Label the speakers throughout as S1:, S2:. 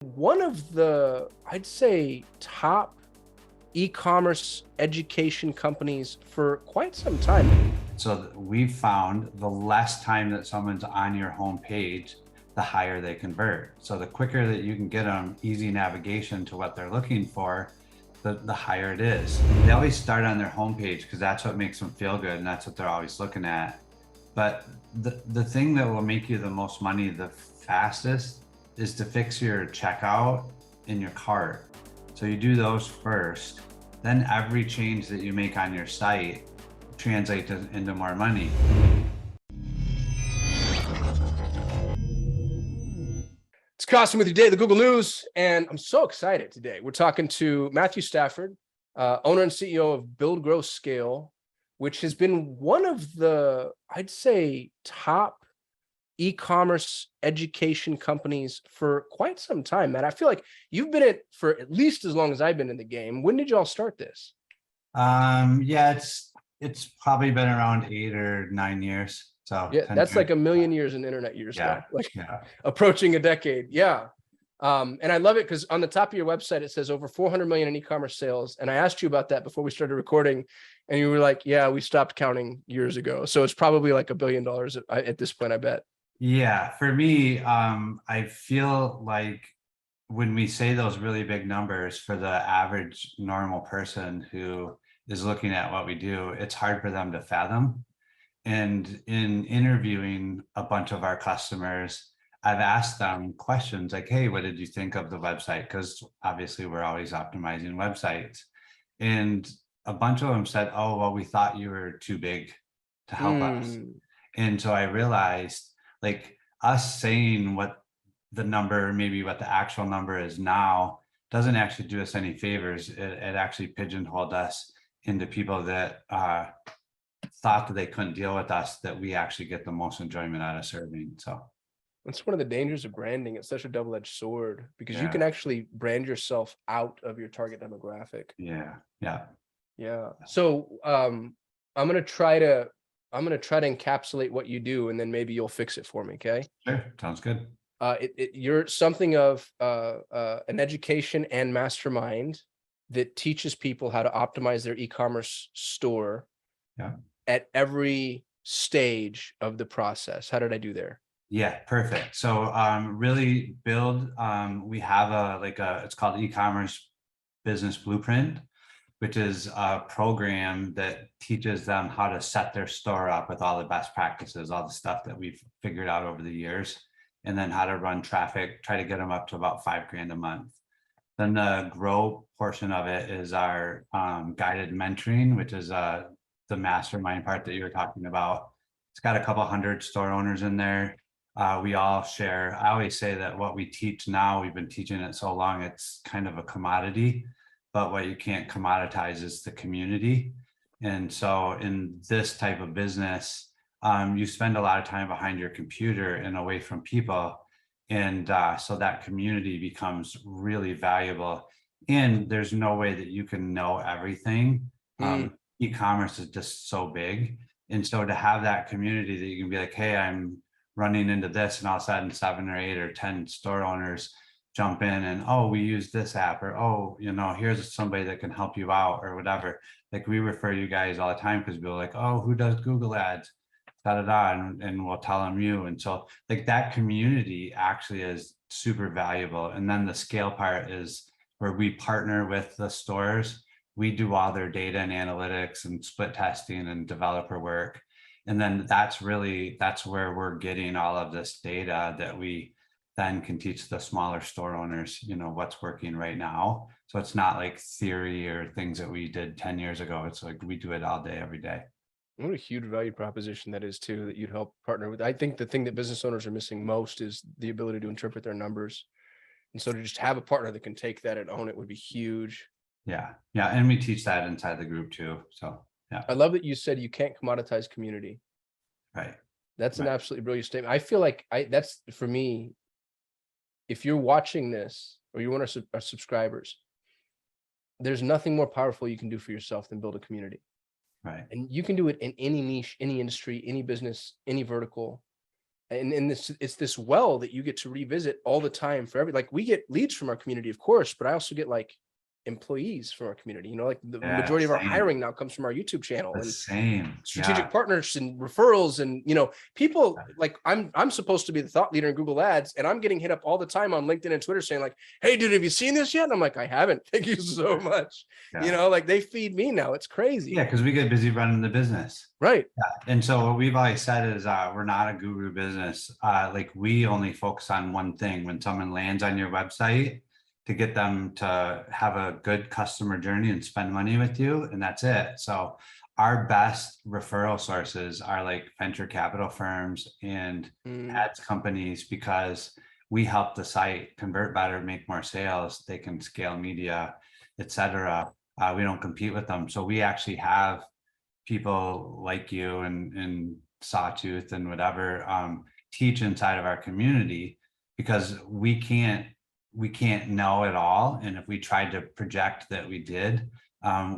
S1: One of the, I'd say, top e-commerce education companies for quite some time.
S2: So we've found the less time that someone's on your homepage, the higher they convert. So the quicker that you can get them easy navigation to what they're looking for, the higher it is. They always start on their homepage because that's what makes them feel good and that's what they're always looking at. But the thing that will make you the most money the fastest is to fix your checkout in your cart. So you do those first, then every change that you make on your site translates into more money.
S1: It's Costing with you today, the Google News, and I'm so excited today. We're talking to Matthew Stafford, owner and CEO of Build, Grow, Scale, which has been one of the, I'd say, top e-commerce education companies for quite some time, man. I feel like you've been in it for at least as long as I've been in the game. When did y'all start this?
S2: Yeah, it's probably been around 8 or 9 years. So
S1: Yeah,
S2: 10
S1: that's
S2: years.
S1: like a million years in internet years
S2: Yeah,
S1: though, like
S2: yeah.
S1: approaching a decade. Yeah. And I love it because on the top of your website, it says over 400 million in e-commerce sales. And I asked you about that before we started recording and you were like, yeah, we stopped counting years ago. So it's probably like $1 billion at this point, I bet.
S2: Yeah, for me, I feel like when we say those really big numbers for the average normal person who is looking at what we do, it's hard for them to fathom. And in interviewing a bunch of our customers, I've asked them questions like, hey, what did you think of the website? Because obviously we're always optimizing websites. And a bunch of them said, oh, well, we thought you were too big to help us.
S1: Mm.
S2: And so I realized like us saying what the number, maybe what the actual number is now, doesn't actually do us any favors. It actually pigeonholed us into people that thought that they couldn't deal with us, that we actually get the most enjoyment out of serving. So
S1: That's one of the dangers of branding. It's such a double-edged sword because you
S2: yeah,
S1: can actually brand yourself out of your target demographic.
S2: yeah, yeah.
S1: Yeah. So I'm gonna try to I'm gonna try to encapsulate what you do, and then maybe you'll fix it for me. Okay.
S2: Sure, sounds good.
S1: You're something of an education and mastermind that teaches people how to optimize their e-commerce store
S2: Yeah.
S1: at every stage of the process. How did I do there?
S2: Yeah, perfect. So really build, we have it's called eCommerce Business Blueprint, which is a program that teaches them how to set their store up with all the best practices, all the stuff that we've figured out over the years, and then how to run traffic, try to get them up to about $5,000 a month. Then the grow portion of it is our guided mentoring, which is the mastermind part that you were talking about. It's got a couple hundred store owners in there. We all share. I always say that what we teach now, we've been teaching it so long, it's kind of a commodity, but what you can't commoditize is the community. And so in this type of business, you spend a lot of time behind your computer and away from people. And so that community becomes really valuable. And there's no way that you can know everything.
S1: Mm.
S2: E-commerce is just so big. And so to have that community that you can be like, hey, I'm running into this, and all of a sudden 7 or 8 or 10 store owners jump in and, oh, we use this app, or, oh, here's somebody that can help you out or whatever. Like we refer you guys all the time because we're like, oh, who does Google ads? Da da da, and we'll tell them you. And so like that community actually is super valuable. And then the scale part is where we partner with the stores. We do all their data and analytics and split testing and developer work. And then that's where we're getting all of this data that we then can teach the smaller store owners, what's working right now. So it's not like theory or things that we did 10 years ago. It's like we do it all day, every day.
S1: What a huge value proposition that is too, that you'd help partner with. I think the thing that business owners are missing most is the ability to interpret their numbers. And so to just have a partner that can take that and own it would be huge.
S2: Yeah. Yeah. And we teach that inside the group too. So yeah.
S1: I love that you said you can't commoditize community.
S2: Right.
S1: That's an
S2: Right.
S1: absolutely brilliant statement. I feel like that's for me, if you're watching this or you're one of our subscribers, there's nothing more powerful you can do for yourself than build a community.
S2: Right.
S1: And you can do it in any niche, any industry, any business, any vertical. And it's this well that you get to revisit all the time for like we get leads from our community, of course, but I also get like employees from our community, like the
S2: Yeah,
S1: majority of our
S2: same.
S1: hiring now comes from our YouTube channel
S2: The
S1: and
S2: same.
S1: strategic
S2: Yeah.
S1: partners and referrals. And, people like I'm supposed to be the thought leader in Google Ads, and I'm getting hit up all the time on LinkedIn and Twitter saying like, hey dude, have you seen this yet? And I'm like, I haven't. Thank you so much.
S2: Yeah.
S1: Like they feed me now. It's crazy.
S2: Yeah, because we get busy running the business.
S1: Right.
S2: Yeah. And so what we've always said is we're not a guru business. Like we only focus on one thing. When someone lands on your website, to get them to have a good customer journey and spend money with you, and that's it. So our best referral sources are like venture capital firms and ads companies, because we help the site convert better, make more sales, they can scale media, etc. We don't compete with them. So we actually have people like you and Sawtooth and whatever teach inside of our community, because we can't know it all. And if we tried to project that we did,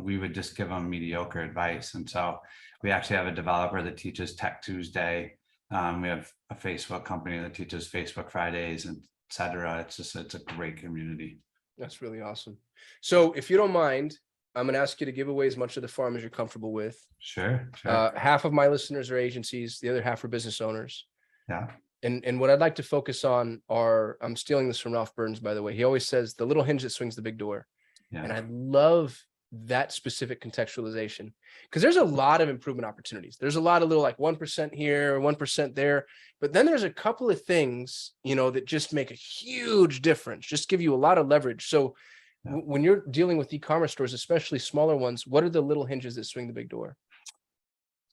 S2: we would just give them mediocre advice. And so we actually have a developer that teaches Tech Tuesday. We have a Facebook company that teaches Facebook Fridays, and et cetera. It's a great community.
S1: That's really awesome. So if you don't mind, I'm going to ask you to give away as much of the farm as you're comfortable with.
S2: Sure.
S1: Half of my listeners are agencies. The other half are business owners.
S2: Yeah.
S1: And what I'd like to focus on are, I'm stealing this from Ralph Burns, by the way. He always says the little hinge that swings the big door.
S2: Yeah.
S1: And I love that specific contextualization, because there's a lot of improvement opportunities. There's a lot of little like 1% here, 1% there, but then there's a couple of things, that just make a huge difference, just give you a lot of leverage. So when you're dealing with e-commerce stores, especially smaller ones, what are the little hinges that swing the big door?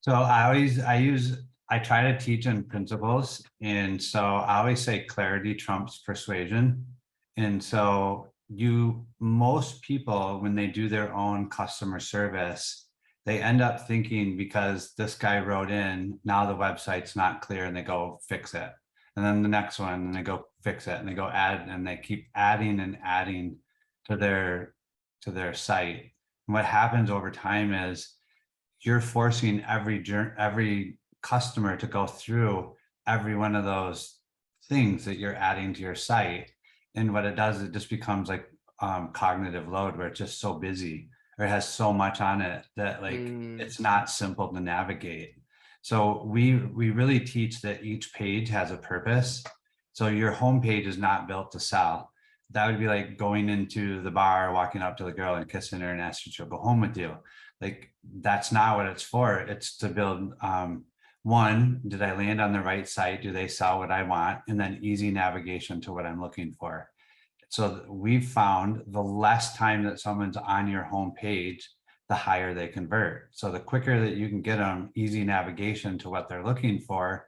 S2: So I try to teach in principles. And so I always say clarity trumps persuasion. And so most people, when they do their own customer service, they end up thinking, because this guy wrote in, now the website's not clear, and they go fix it. And then the next one, and they go fix it, and they go add, and they keep adding and adding to their site. And what happens over time is you're forcing every customer to go through every one of those things that you're adding to your site. And what it does, it just becomes like cognitive load, where it's just so busy, or it has so much on it that like it's not simple to navigate. So we really teach that each page has a purpose. So your homepage is not built to sell. That would be like going into the bar, walking up to the girl and kissing her and asking her to go home with you. Like, that's not what it's for. It's to build, one, did I land on the right site? Do they sell what I want? And then easy navigation to what I'm looking for. So we've found the less time that someone's on your homepage, the higher they convert. So the quicker that you can get them easy navigation to what they're looking for,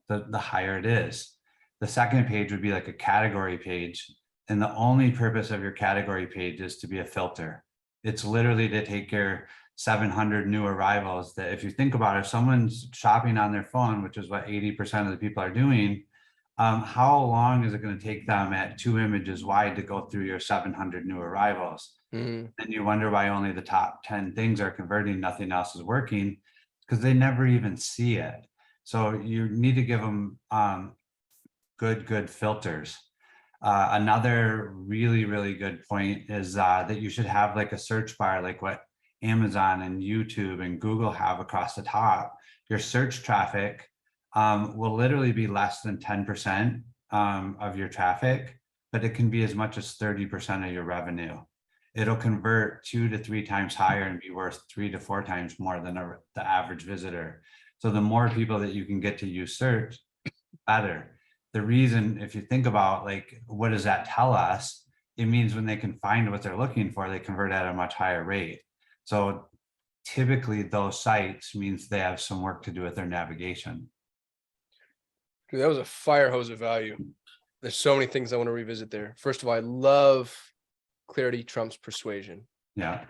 S2: the higher it is. The second page would be like a category page. And the only purpose of your category page is to be a filter. It's literally to take your 700 new arrivals that, if you think about it, if someone's shopping on their phone, which is what 80% of the people are doing, how long is it going to take them at 2 images wide to go through your 700 new arrivals? And you wonder why only the top 10 things are converting, nothing else is working, because they never even see it. So you need to give them good filters. Another really good point is that you should have like a search bar, like what Amazon and YouTube and Google have across the top. Your search traffic will literally be less than 10% of your traffic, but it can be as much as 30% of your revenue. It'll convert 2 to 3 times higher and be worth 3 to 4 times more than the average visitor. So the more people that you can get to use search, better. The reason, if you think about like, what does that tell us? It means when they can find what they're looking for, they convert at a much higher rate. So typically those sites means they have some work to do with their navigation.
S1: Dude, that was a fire hose of value. There's so many things I want to revisit there. First of all, I love clarity trumps persuasion.
S2: Yeah.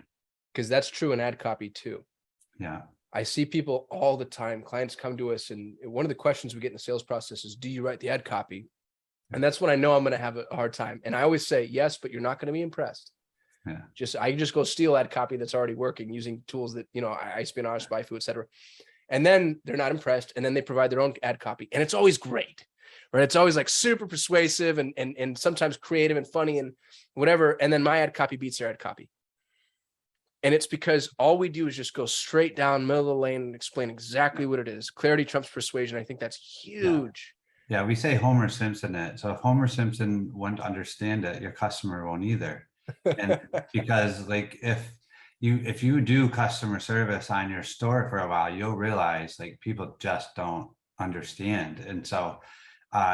S1: Because that's true in ad copy too.
S2: Yeah.
S1: I see people all the time. Clients come to us, and one of the questions we get in the sales process is, do you write the ad copy? And that's when I know I'm going to have a hard time. And I always say, yes, but you're not going to be impressed.
S2: Yeah.
S1: I just go steal ad copy that's already working using tools that, I espionage, SpyFu, et cetera. And then they're not impressed. And then they provide their own ad copy. And it's always great. right? It's always like super persuasive and sometimes creative and funny and whatever. And then my ad copy beats their ad copy. And it's because all we do is just go straight down middle of the lane and explain exactly what it is. Clarity trumps persuasion. I think that's huge.
S2: Yeah, we say Homer Simpson it. So if Homer Simpson wouldn't understand it, your customer won't either. And because like if you do customer service on your store for a while, you'll realize like people just don't understand. And so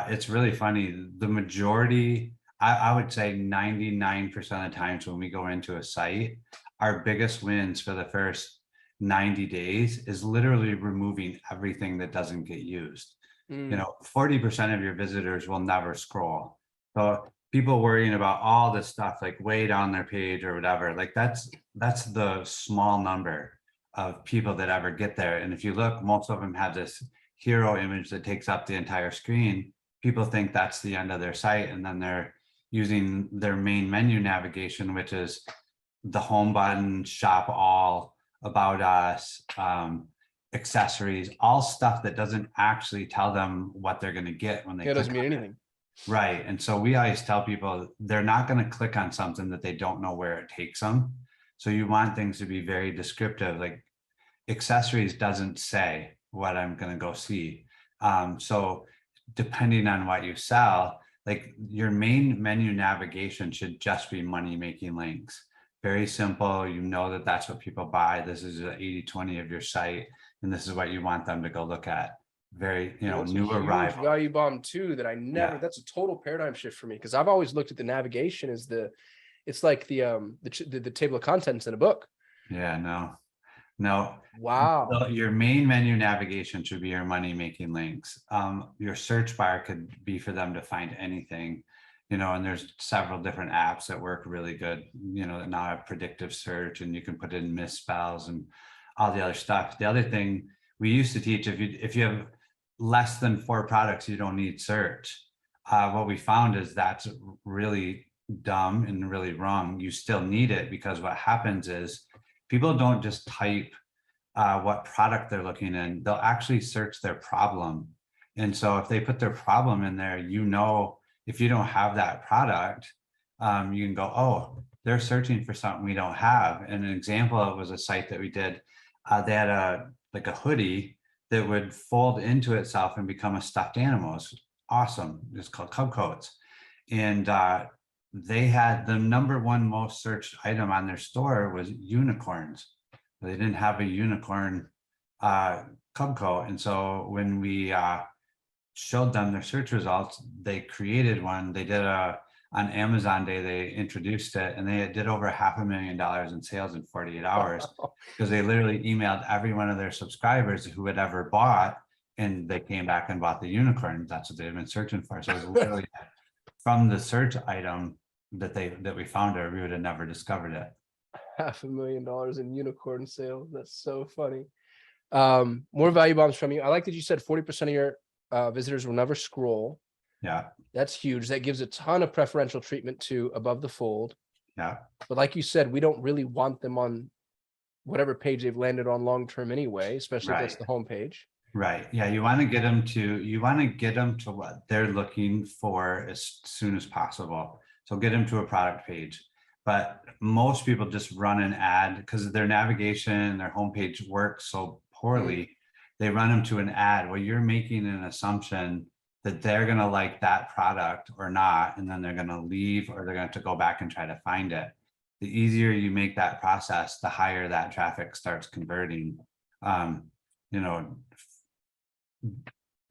S2: it's really funny. The majority, I would say 99% of the times when we go into a site, our biggest wins for the first 90 days is literally removing everything that doesn't get used. 40% of your visitors will never scroll. So people worrying about all this stuff like way down their page or whatever, like that's the small number of people that ever get there. And if you look, most of them have this hero image that takes up the entire screen. People think that's the end of their site, and then they're using their main menu navigation, which is the home button, shop all, about us, accessories, all stuff that doesn't actually tell them what they're going to get when they
S1: It doesn't
S2: click
S1: mean
S2: on it.
S1: anything.
S2: Right. And so we always tell people they're not going to click on something that they don't know where it takes them. So you want things to be very descriptive, like accessories doesn't say what I'm going to go see. So depending on what you sell, like your main menu navigation should just be money making links. Very simple. You know that that's what people buy. This is an 80-20 of your site, and this is what you want them to go look at. Very,
S1: That's
S2: new
S1: a huge
S2: arrival.
S1: value bomb too that I never.
S2: Yeah.
S1: That's a total paradigm shift for me, because I've always looked at the navigation as it's like the table of contents in a book.
S2: Yeah, no.
S1: Wow.
S2: So your main menu navigation should be your money making links. Your search bar could be for them to find anything, and there's several different apps that work really good, that now have predictive search, and you can put in misspells and all the other stuff. The other thing we used to teach, if you have less than 4 products, you don't need search. What we found is that's really dumb and really wrong. You still need it, because what happens is people don't just type what product they're looking in, they'll actually search their problem. And so if they put their problem in there, if you don't have that product, you can go, oh, they're searching for something we don't have. And an example, it was a site that we did. They had a hoodie that would fold into itself and become a stuffed animal. It's awesome. It's called Cub Coats. And they had the #1 most searched item on their store was unicorns. They didn't have a unicorn Cub Coat. And so when we showed them their search results, they created one. They did on Amazon Day, they introduced it, and they did over $500,000 in sales in 48 hours because they literally emailed every one of their subscribers who had ever bought, and they came back and bought the unicorn. That's what they've been searching for. So it was literally from the search item that we found it, we would have never discovered it.
S1: $500,000 in unicorn sales. That's so funny. More value bombs from you. I like that you said 40% of your visitors will never scroll.
S2: Yeah.
S1: That's huge. That gives a ton of preferential treatment to above the fold.
S2: Yeah.
S1: But like you said, we don't really want them on whatever page they've landed on long-term anyway, especially if it's the home page.
S2: Right. Yeah. You want to get them to what they're looking for as soon as possible. So get them to a product page. But most people just run an ad because their navigation, their homepage works so poorly. They run them to an ad. Well, you're making an assumption that they're going to like that product or not, and then they're going to leave, or they're going to have to go back and try to find it. The easier you make that process, the higher that traffic starts converting. We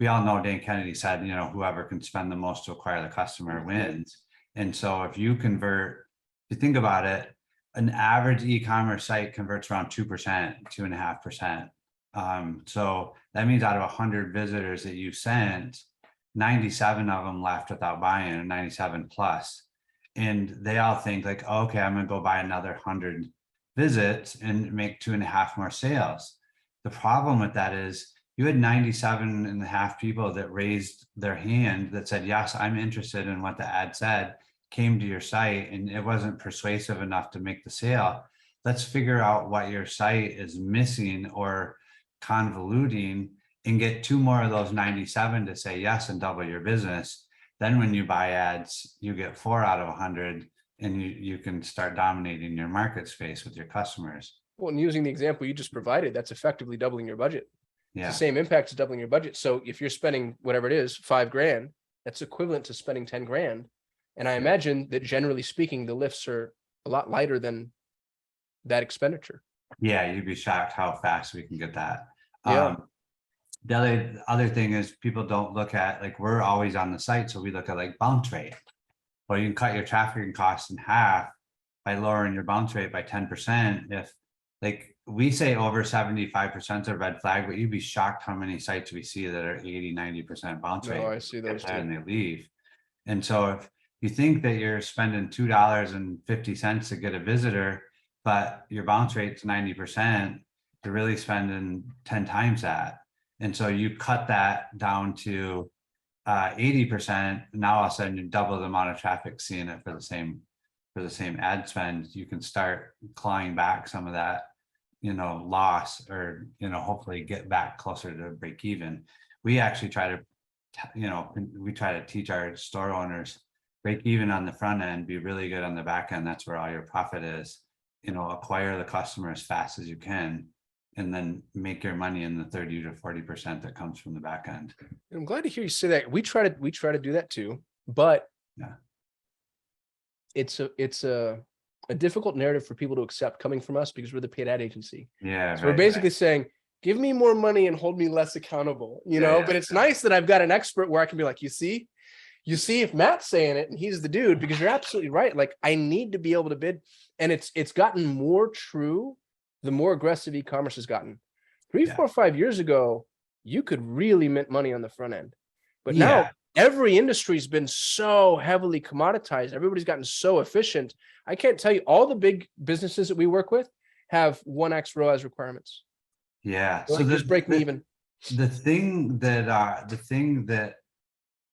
S2: all know Dan Kennedy said, whoever can spend the most to acquire the customer wins. And so if you think about it, an average e-commerce site converts around 2%, 2.5%. So that means out of 100 visitors that you sent, 97 of them left without buying, or 97 plus. And they all think like, oh, okay, I'm going to go buy another 100 visits and make 2.5 more sales. The problem with that is you had 97.5 people that raised their hand that said, yes, I'm interested in what the ad said, came to your site, and it wasn't persuasive enough to make the sale. Let's figure out what your site is missing or convoluting and get 2 more of those 97 to say yes and double your business. Then when you buy ads, you get 4 out of 100, and you can start dominating your market space with your customers.
S1: Well, and using the example you just provided, that's effectively doubling your budget.
S2: Yeah.
S1: It's the same impact as doubling your budget. So if you're spending whatever it is, $5,000, that's equivalent to spending 10 grand. And I imagine that generally speaking, the lifts are a lot lighter than that expenditure.
S2: Yeah, you'd be shocked how fast we can get that.
S1: Yeah.
S2: The other thing is people don't look at, like, we're always on the site, so we look at like bounce rate. Well, you can cut your traffic costs in half by lowering your bounce rate by 10%. If, like, we say over 75% are red flag, but you'd be shocked how many sites we see that are 80-90% bounce rate.
S1: No, I see those too.
S2: And they leave. And so if you think that you're spending $2.50 to get a visitor, but your bounce rate's 90%, you're really spending 10 times that. And so you cut that down to 80%. Now all of a sudden you double the amount of traffic seeing it for the same ad spend. You can start clawing back some of that, loss, or, hopefully get back closer to break even. We actually try to teach our store owners, break even on the front end, be really good on the back end. That's where all your profit is. Acquire the customer as fast as you can, and then make your money in the 30 to 40% that comes from the back end.
S1: I'm glad to hear you say that. We try to do that too, but
S2: yeah,
S1: it's a difficult narrative for people to accept coming from us because we're the paid ad agency.
S2: Yeah.
S1: So we're basically saying, give me more money and hold me less accountable, but it's nice that I've got an expert where I can be like, you see if Matt's saying it and he's the dude, because you're absolutely right. Like, I need to be able to bid. And it's gotten more true the more aggressive e-commerce has gotten. 3, 4, 5 years ago, you could really mint money on the front end. But now every industry's been so heavily commoditized. Everybody's gotten so efficient. I can't tell you, all the big businesses that we work with have 1x ROAS requirements.
S2: Yeah.
S1: So just break me even.
S2: The thing that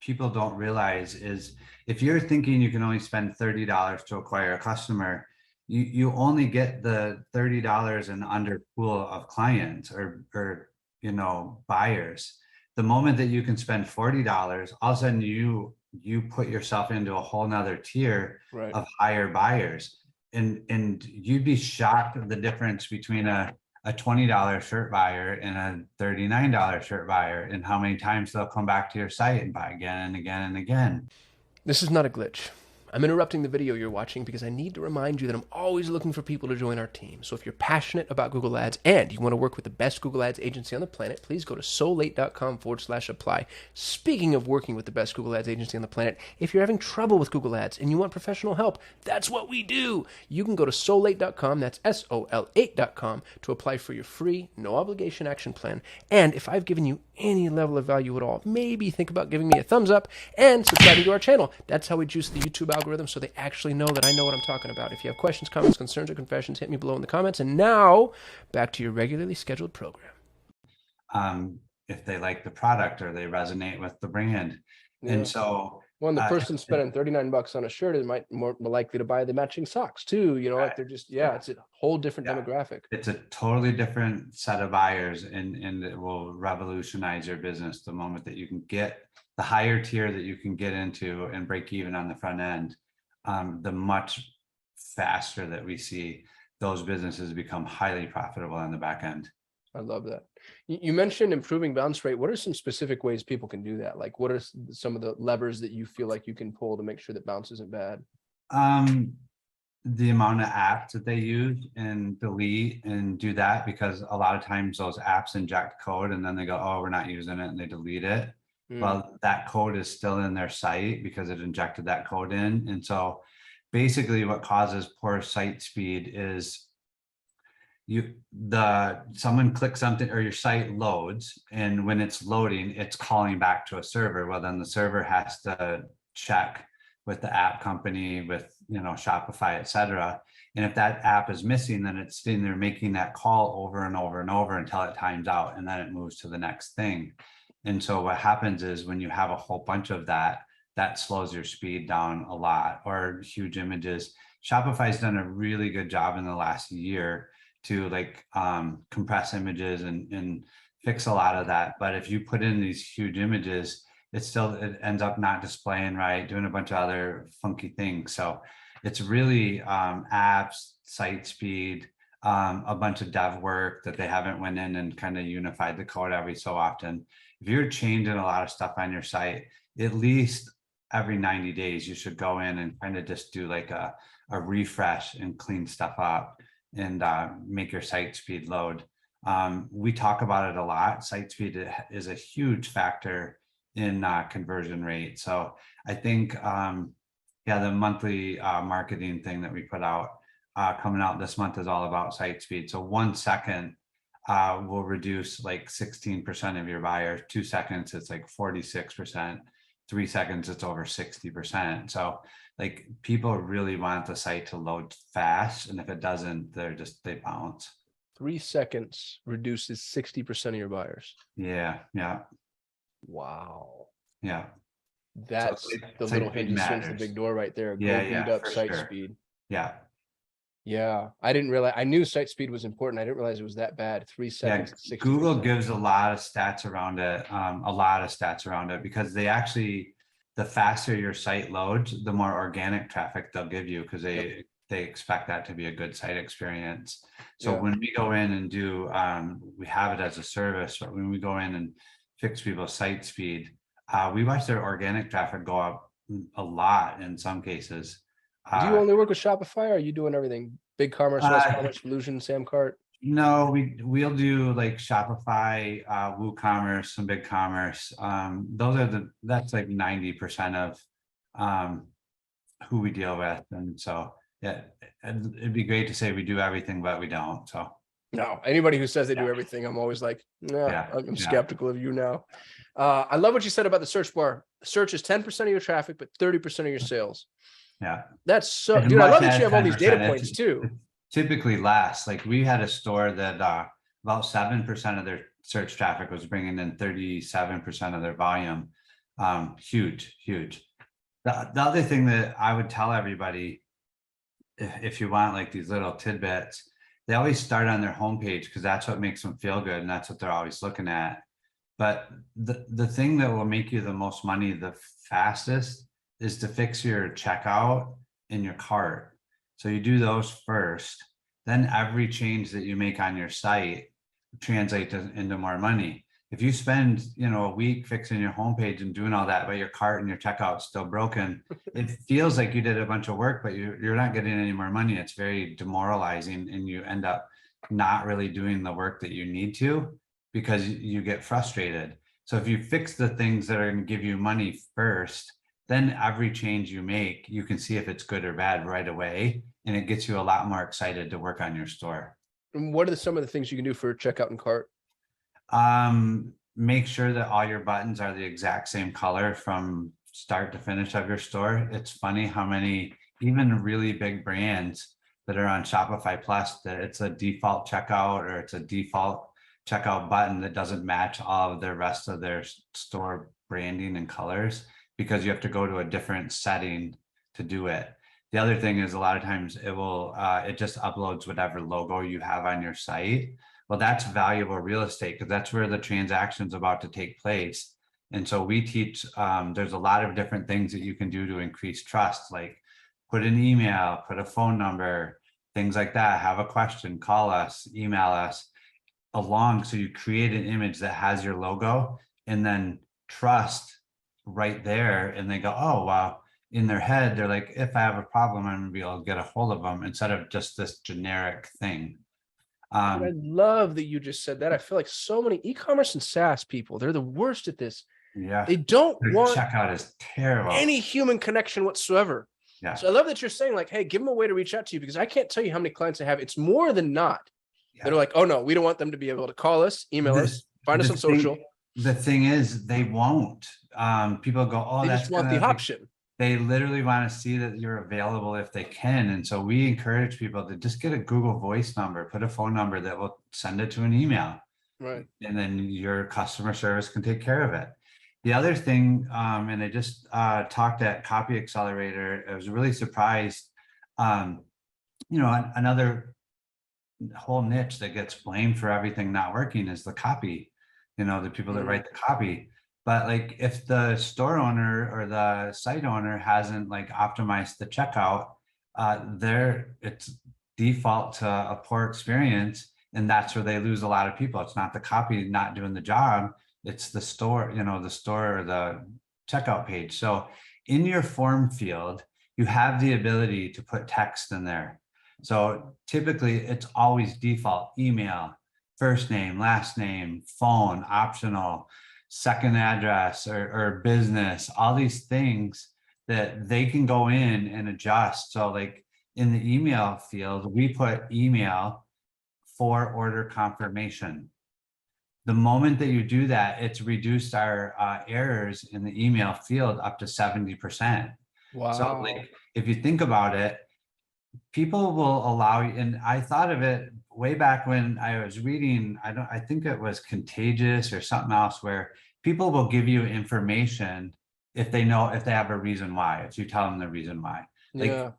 S2: people don't realize is, if you're thinking you can only spend $30 to acquire a customer, you only get the $30 and under pool of clients or buyers. The moment that you can spend $40, all of a sudden you put yourself into a whole nother tier of higher buyers. And you'd be shocked at the difference between a $20 shirt buyer and a $39 shirt buyer, and how many times they'll come back to your site and buy again and again and again.
S1: This is not a glitch. I'm interrupting the video you're watching because I need to remind you that I'm always looking for people to join our team. So if you're passionate about Google Ads and you want to work with the best Google Ads agency on the planet, please go to solate.com/apply. Speaking of working with the best Google Ads agency on the planet, if you're having trouble with Google Ads and you want professional help, that's what we do. You can go to solate.com, that's SOL8.com, to apply for your free, no obligation action plan. And if I've given you any level of value at all, maybe think about giving me a thumbs up and subscribing to our channel. That's how we juice the YouTube algorithm, so they actually know that I know what I'm talking about. If you have questions, comments, concerns, or confessions, hit me below in the comments. And now, back to your regularly scheduled program.
S2: If they like the product or they resonate with the brand. And so
S1: the person spending $39 on a shirt is more likely to buy the matching socks too. Like they're just, it's a whole different demographic.
S2: It's a totally different set of buyers, and it will revolutionize your business the moment that you can get the higher tier that you can get into and break even on the front end. The much faster that we see those businesses become highly profitable on the back end.
S1: I love that. You mentioned improving bounce rate. What are some specific ways people can do that? Like, what are some of the levers that you feel like you can pull to make sure that bounce isn't bad?
S2: The amount of apps that they use and delete and do that, because a lot of times those apps inject code and then they go, oh, we're not using it, and they delete it. Well, that code is still in their site because it injected that code in. And so basically what causes poor site speed is someone clicks something or your site loads, and when it's loading, it's calling back to a server. Well, then the server has to check with the app company, with Shopify, etc. And if that app is missing, then it's sitting there making that call over and over and over until it times out, and then it moves to the next thing. And so what happens is, when you have a whole bunch of that slows your speed down a lot. Or huge images. Shopify's done a really good job in the last year to compress images and fix a lot of that. But if you put in these huge images, it ends up not displaying right, doing a bunch of other funky things. So it's really apps, site speed, a bunch of dev work that they haven't went in and kind of unified the code every so often. If you're changing a lot of stuff on your site, at least every 90 days, you should go in and kind of just do like a refresh and clean stuff up and make your site speed load. We talk about it a lot. Site speed is a huge factor in conversion rate. So I think, yeah, the monthly marketing thing that we put out coming out this month is all about site speed. So 1 second will reduce like 16% of your buyers. 2 seconds, it's like 46%. 3 seconds, it's over 60%. So like people really want the site to load fast. And if it doesn't, they bounce.
S1: 3 seconds reduces 60% of your buyers.
S2: Yeah. Yeah.
S1: Wow.
S2: Yeah.
S1: That's the little hint that swings the big door right there.
S2: Yeah,
S1: Go beat up
S2: for
S1: site
S2: sure.
S1: speed.
S2: Yeah.
S1: Yeah. I didn't realize, I knew site speed was important. I didn't realize it was that bad. 3 seconds.
S2: Yeah,
S1: 60%.
S2: Google gives a lot of stats around it, because they actually, the faster your site loads, the more organic traffic they'll give you, because they expect that to be a good site experience. So when we go in and do, we have it as a service, but when we go in and fix people's site speed, we watch their organic traffic go up a lot in some cases.
S1: Do you only work with Shopify, or are you doing everything? BigCommerce, WestCommerce, Solution, Samcart?
S2: No, we'll do like Shopify, WooCommerce, some BigCommerce. That's like 90% of who we deal with. And so yeah, it'd be great to say we do everything, but we don't. So
S1: no, anybody who says they do everything, I'm always like, nah, I'm skeptical of you now. I love what you said about the search bar. Search is 10% of your traffic, but 30% of your sales.
S2: Yeah.
S1: That's so, dude, I love that you have all these data points too.
S2: Typically less. Like we had a store that about 7% of their search traffic was bringing in 37% of their volume. Huge. The other thing that I would tell everybody, if you want like these little tidbits, they always start on their homepage because that's what makes them feel good and that's what they're always looking at. But the thing that will make you the most money the fastest is to fix your checkout in your cart. So you do those first, then every change that you make on your site translates into more money. If you spend, a week fixing your homepage and doing all that, but your cart and your checkout is still broken, it feels like you did a bunch of work, but you're not getting any more money. It's very demoralizing, and you end up not really doing the work that you need to because you get frustrated. So if you fix the things that are going to give you money first, then every change you make, you can see if it's good or bad right away. And it gets you a lot more excited to work on your store.
S1: And what are some of the things you can do for checkout and cart?
S2: Make sure that all your buttons are the exact same color from start to finish of your store. It's funny how many, even really big brands that are on Shopify Plus, that it's a default checkout or it's a default checkout button that doesn't match all of the rest of their store branding and colors, because you have to go to a different setting to do it. The other thing is a lot of times it just uploads whatever logo you have on your site. Well, that's valuable real estate because that's where the transaction's about to take place. And so we teach, there's a lot of different things that you can do to increase trust, like put an email, put a phone number, things like that. Have a question, call us, email us along. So you create an image that has your logo and then trust right there. And they go, oh, wow. In their head, they're like, if I have a problem, I'm gonna be able to get a hold of them instead of just this generic thing.
S1: I love that you just said that. I feel like so many e-commerce and SaaS people, they're the worst at this.
S2: Yeah.
S1: They don't want
S2: checkout is terrible.
S1: Any human connection whatsoever.
S2: Yeah.
S1: So I love that you're saying like, hey, give them a way to reach out to you, because I can't tell you how many clients I have. It's more than not. Yeah. They're like, oh no, we don't want them to be able to call us, email us, find us on social.
S2: The thing is, they won't. People go, oh,
S1: they just want the option.
S2: They literally want to see that you're available if they can. And so we encourage people to just get a Google Voice number, put a phone number that will send it to an email.
S1: Right.
S2: And then your customer service can take care of it. The other thing, and I just talked at Copy Accelerator, I was really surprised, another whole niche that gets blamed for everything not working is the copy. the people that write the copy. But like if the store owner or the site owner hasn't like optimized the checkout, it's default to a poor experience, and that's where they lose a lot of people. It's not the copy not doing the job, it's the store, the store or the checkout page. So in your form field, you have the ability to put text in there. So typically it's always default email, first name, last name, phone, optional, second address or business, all these things that they can go in and adjust. So like in the email field, we put email for order confirmation. The moment that you do that, it's reduced our errors in the email field up to 70%.
S1: Wow.
S2: So like, if you think about it, people will allow you, and I thought of it way back when I was reading, I think it was Contagious or something else, where people will give you information if they have a reason why, if you tell them the reason why. Like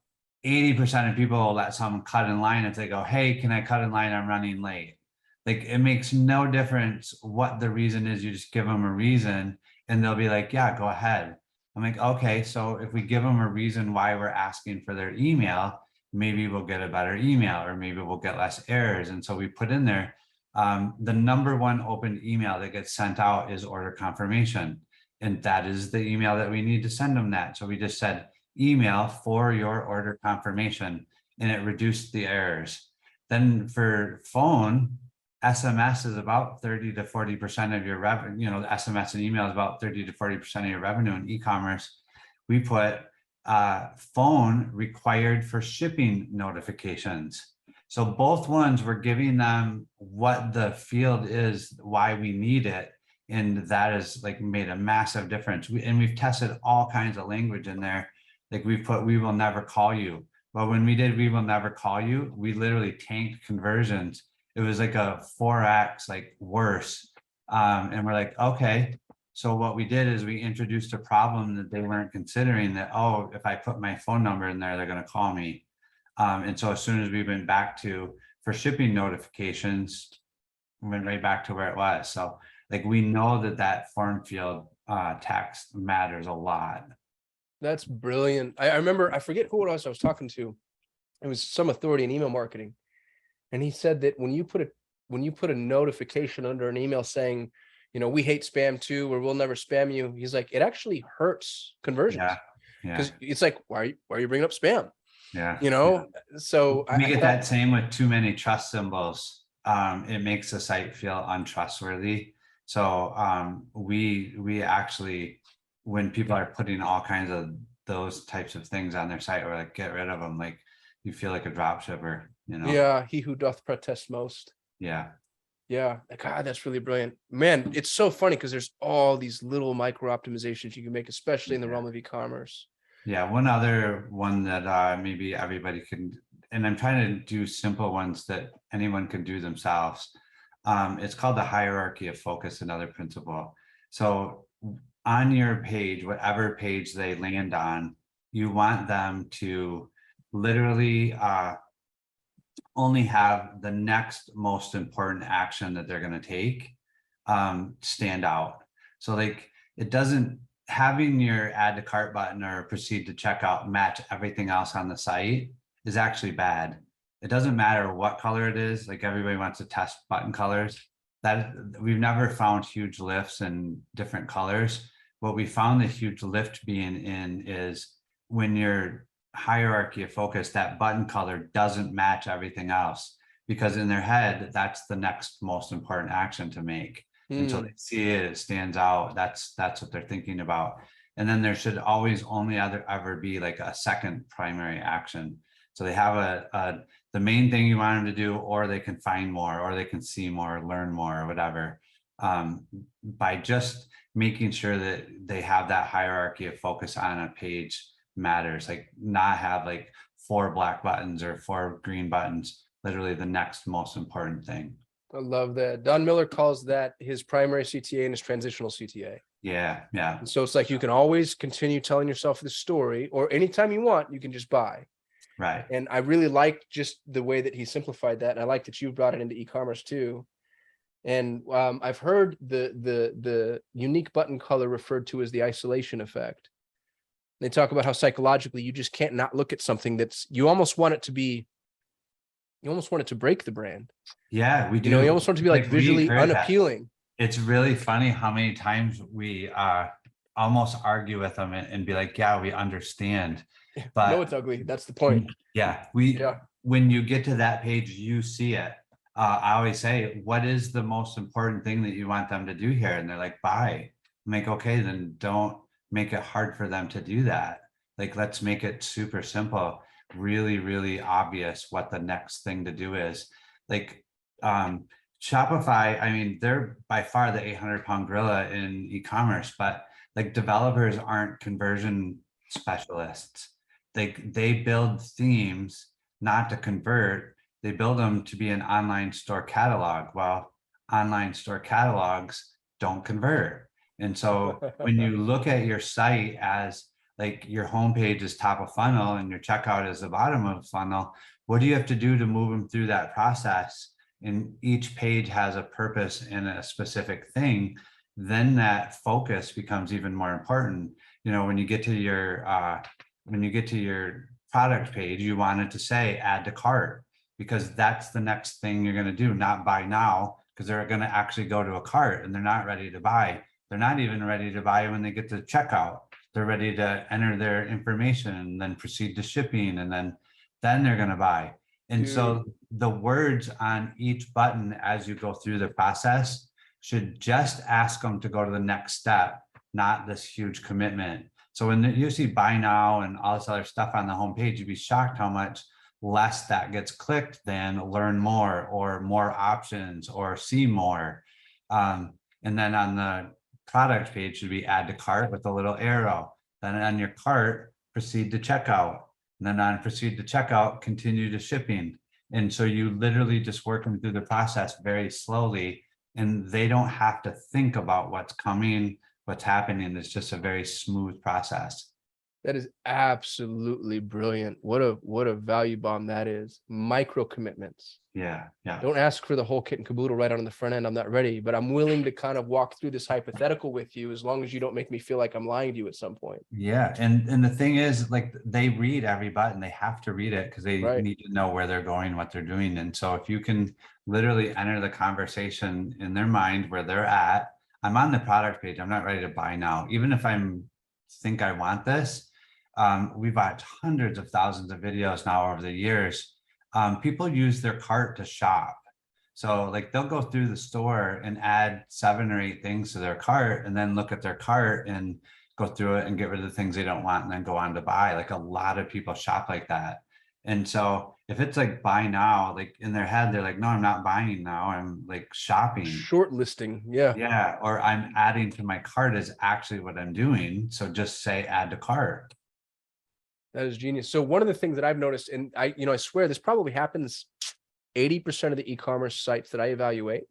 S2: 80% of people will let someone cut in line if they go, hey, can I cut in line? I'm running late. Like it makes no difference what the reason is. You just give them a reason and they'll be like, yeah, go ahead. I'm like, okay, so if we give them a reason why we're asking for their email, maybe we'll get a better email or maybe we'll get less errors. And so we put in there, the number one open email that gets sent out is order confirmation. And that is the email that we need to send them that. So we just said email for your order confirmation, and it reduced the errors. Then for phone, SMS is about 30 to 40% of your revenue, SMS and email is about 30 to 40% of your revenue in e-commerce. We put phone required for shipping notifications. So both ones, we're giving them what the field is, why we need it. And that has like made a massive difference. We've tested all kinds of language in there. Like we put, we will never call you. But when we did, we will never call you, we literally tanked conversions. It was like a 4x, like worse. And we're like, okay. So what we did is we introduced a problem that they weren't considering, that, oh, if I put my phone number in there, they're going to call me. And so as soon as we went back to, for shipping notifications, we went right back to where it was. So like, we know that form field text matters a lot.
S1: That's brilliant. I remember, I forget who it was I was talking to. It was some authority in email marketing. And he said that when you put a notification under an email saying, we hate spam too, or we'll never spam you, he's like, it actually hurts conversions.
S2: Yeah.
S1: Because it's like, why are you bringing up spam?
S2: Yeah.
S1: So
S2: we get that same with too many trust symbols. It makes the site feel untrustworthy. So we actually, when people are putting all kinds of those types of things on their site, or like get rid of them, like you feel like a drop shipper,
S1: Yeah, he who doth protest most.
S2: Yeah.
S1: God, that's really brilliant, man. It's so funny because there's all these little micro optimizations you can make, especially in the realm of e-commerce.
S2: Yeah, one other one that maybe everybody can, and I'm trying to do simple ones that anyone can do themselves. It's called the hierarchy of focus, another principle. So on your page, whatever page they land on, you want them to literally only have the next most important action that they're going to take stand out. So like, it doesn't, having your add to cart button or proceed to checkout match everything else on the site is actually bad. It doesn't matter what color it is. Like everybody wants to test button colors. That we've never found huge lifts in different colors. What we found the huge lift being in is when your hierarchy of focus, that button color doesn't match everything else, because in their head, that's the next most important action to make. Until they see it, it stands out. That's what they're thinking about. And then there should always only ever be like a second primary action. So they have the main thing you want them to do, or they can find more, or they can see more, learn more, or whatever. By just making sure that they have that hierarchy of focus on a page matters. Like not have like 4 black buttons or 4 green buttons, literally the next most important thing.
S1: I love that. Don Miller calls that his primary CTA and his transitional CTA.
S2: Yeah.
S1: And so it's like you can always continue telling yourself the story, or anytime you want, you can just buy.
S2: Right.
S1: And I really like just the way that he simplified that. And I like that you brought it into e-commerce too. And I've heard the unique button color referred to as the isolation effect. They talk about how psychologically you just can't not look at something that's, you almost want it to be, you almost want it to break the brand.
S2: Yeah, we do.
S1: You almost want it to be like
S2: we
S1: visually
S2: encourage that.
S1: unappealing.
S2: It's really funny how many times we almost argue with them and be like, yeah, we understand. But
S1: No, it's ugly. That's the point.
S2: Yeah,
S1: Yeah.
S2: when you get to that page, you see it. I always say, what is the most important thing that you want them to do here? And they're like, buy. I'm like, okay, then don't make it hard for them to do that. Like, let's make it super simple, really, really obvious what the next thing to do is. Like, Shopify, I mean, they're by far the 800-pound gorilla in e-commerce, but like developers aren't conversion specialists. They build themes not to convert, they build them to be an online store catalog. Well, online store catalogs don't convert. And so when you look at your site as like your homepage is top of funnel and your checkout is the bottom of funnel, what do you have to do to move them through that process? And each page has a purpose and a specific thing, then that focus becomes even more important. You know, when you get to your product page, you want it to say add to cart, because that's the next thing you're going to do, not buy now, because they're going to actually go to a cart and they're not ready to buy. They're not even ready to buy when they get to checkout. They're ready to enter their information and then proceed to shipping, and then they're going to buy. And so the words on each button as you go through the process should just ask them to go to the next step, not this huge commitment. So when you see buy now and all this other stuff on the homepage, you'd be shocked how much less that gets clicked than learn more or more options or see more. And then on the product page should be add to cart with a little arrow. Then on your cart, proceed to checkout. And then on proceed to checkout, continue to shipping. And so you literally just work them through the process very slowly, and they don't have to think about what's coming, what's happening. It's just a very smooth process.
S1: That is absolutely brilliant. What a value bomb that is. Micro commitments.
S2: Yeah.
S1: Don't ask for the whole kit and caboodle right on the front end. I'm not ready, but I'm willing to kind of walk through this hypothetical with you as long as you don't make me feel like I'm lying to you at some point.
S2: Yeah. And the thing is, like, they read every button. They have to read it because they need to know where they're going, what they're doing. And so if you can literally enter the conversation in their mind where they're at, I'm on the product page, I'm not ready to buy now. Even if think I want this, we've watched hundreds of thousands of videos now over the years. People use their cart to shop. So like they'll go through the store and add 7 or 8 things to their cart, and then look at their cart and go through it and get rid of the things they don't want and then go on to buy. Like a lot of people shop like that. And so if it's like buy now, like in their head, they're like, no, I'm not buying now. I'm like shopping.
S1: Shortlisting. Yeah.
S2: Yeah. Or I'm adding to my cart is actually what I'm doing. So just say add to cart.
S1: That is genius. So one of the things that I've noticed, and I swear this probably happens 80% of the e-commerce sites that I evaluate.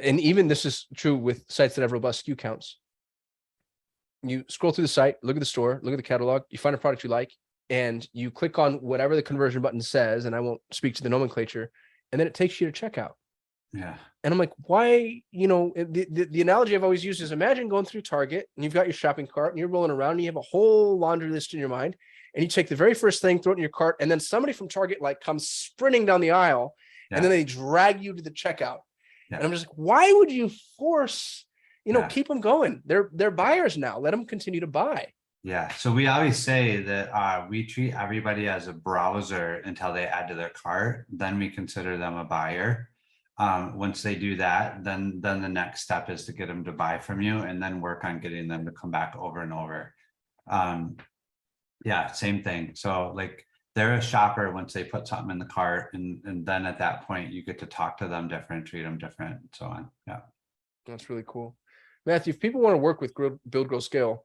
S1: And even this is true with sites that have robust SKU counts. You scroll through the site, look at the store, look at the catalog, you find a product you like, and you click on whatever the conversion button says, and I won't speak to the nomenclature, and then it takes you to checkout.
S2: Yeah.
S1: And I'm like, why, the analogy I've always used is imagine going through Target and you've got your shopping cart and you're rolling around and you have a whole laundry list in your mind, and you take the very first thing, throw it in your cart, and then somebody from Target like comes sprinting down the aisle, and then they drag you to the checkout. And I'm just like, why would you force, keep them going? They're buyers now. Let them continue to buy.
S2: Yeah. So we always say that we treat everybody as a browser until they add to their cart. Then we consider them a buyer. Once they do that, then the next step is to get them to buy from you, and then work on getting them to come back over and over. Yeah, same thing. So like they're a shopper once they put something in the cart, and then at that point you get to talk to them different, treat them different, and so on. Yeah. That's
S1: really cool. Matthew, if people want to work with Build, Grow, Scale,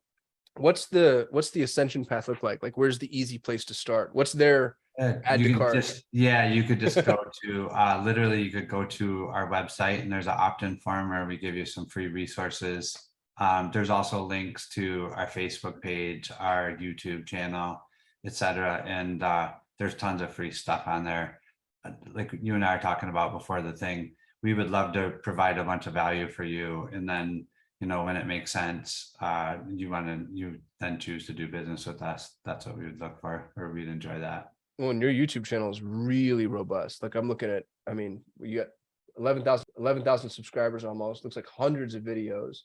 S1: what's the ascension path look like? Like, where's the easy place to start? What's their add to cart?
S2: You could just go to literally you could go to our website, and there's an opt-in form where we give you some free resources. There's also links to our Facebook page, our YouTube channel, etc. And there's tons of free stuff on there. Like you and I are talking about before the thing, we would love to provide a bunch of value for you. And then, you know, when it makes sense, you then choose to do business with us. That's what we would look for, or we'd enjoy that.
S1: Well, and your YouTube channel is really robust. Like I'm looking at, I mean, you got 11,000 subscribers almost. Looks like hundreds of videos.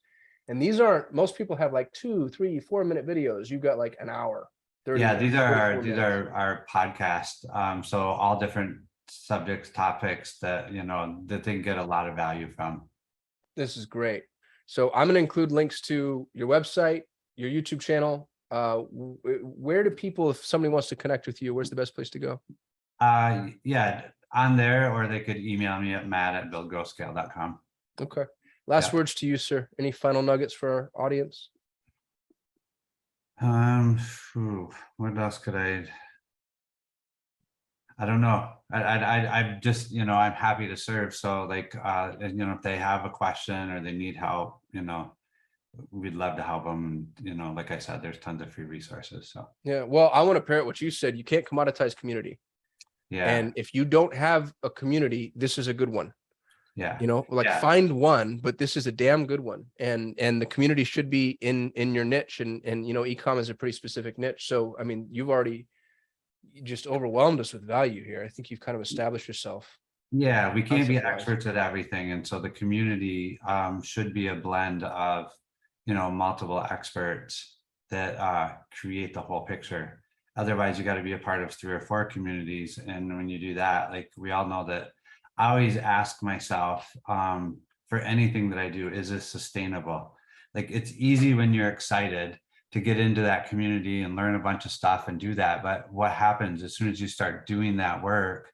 S1: And these aren't, most people have like 2, 3, 4 minute videos. You've got like an hour. 30
S2: Yeah,
S1: minutes,
S2: these are
S1: 44
S2: these
S1: minutes.
S2: are our podcast. So all different subjects, topics that, you know, that they get a lot of value from.
S1: This is great. So I'm going to include links to your website, your YouTube channel. Where do people, if somebody wants to connect with you, where's the best place to go?
S2: Yeah, on there, or they could email me at matt@buildgrowscale.com.
S1: Okay. Last
S2: Yeah.
S1: words to you, sir. Any final nuggets for our audience?
S2: What else could I don't know. I'm just, you know, I'm happy to serve. So like, you know, if they have a question or they need help, you know, we'd love to help them. You know, like I said, there's tons of free resources. So
S1: Yeah. Well, I want to parrot what you said. You can't commoditize community.
S2: yeah.
S1: And if you don't have a community, this is a good one.
S2: Yeah.
S1: You know, like
S2: Yeah.
S1: find one, but this is a damn good one. And the community should be in your niche. And you know, e-com is a pretty specific niche. So I mean, you've already just overwhelmed us with value here. I think you've kind of established yourself.
S2: Yeah, we can't be
S1: Concept-wise.
S2: experts at everything. And so the community should be a blend of, you know, multiple experts that create the whole picture. Otherwise, you got to be a part of 3 or 4 communities. And when you do that, like we all know that I always ask myself for anything that I do, is this sustainable? Like it's easy when you're excited to get into that community and learn a bunch of stuff and do that. But what happens as soon as you start doing that work,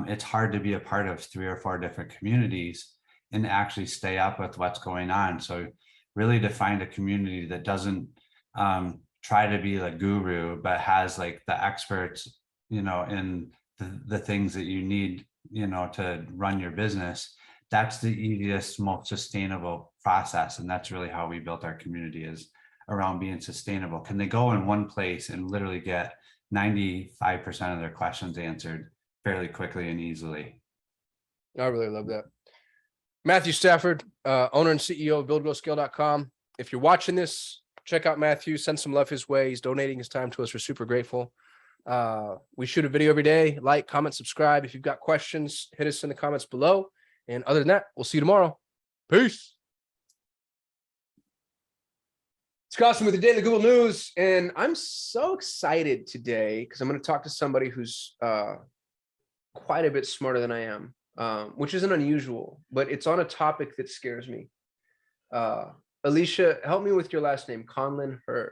S2: it's hard to be a part of 3 or 4 different communities and actually stay up with what's going on. So really to find a community that doesn't try to be the guru, but has like the experts, you know, in the things that you need, you know, to run your business. That's the easiest, most sustainable process. And that's really how we built our community, is around being sustainable. Can they go in one place and literally get 95% of their questions answered fairly quickly and easily?
S1: I really love that. Matthew Stafford, owner and CEO of buildgrowscale.com. If you're watching this, check out Matthew, send some love his way. He's donating his time to us. We're super grateful. We shoot a video every day. Like, comment, subscribe. If you've got questions, hit us in the comments below. And other than that, we'll see you tomorrow. Peace. It's Costin with the Daily Google News. And I'm so excited today because I'm going to talk to somebody who's quite a bit smarter than I am, which isn't unusual, but it's on a topic that scares me. Alicia, help me with your last name. Conlin Hurd.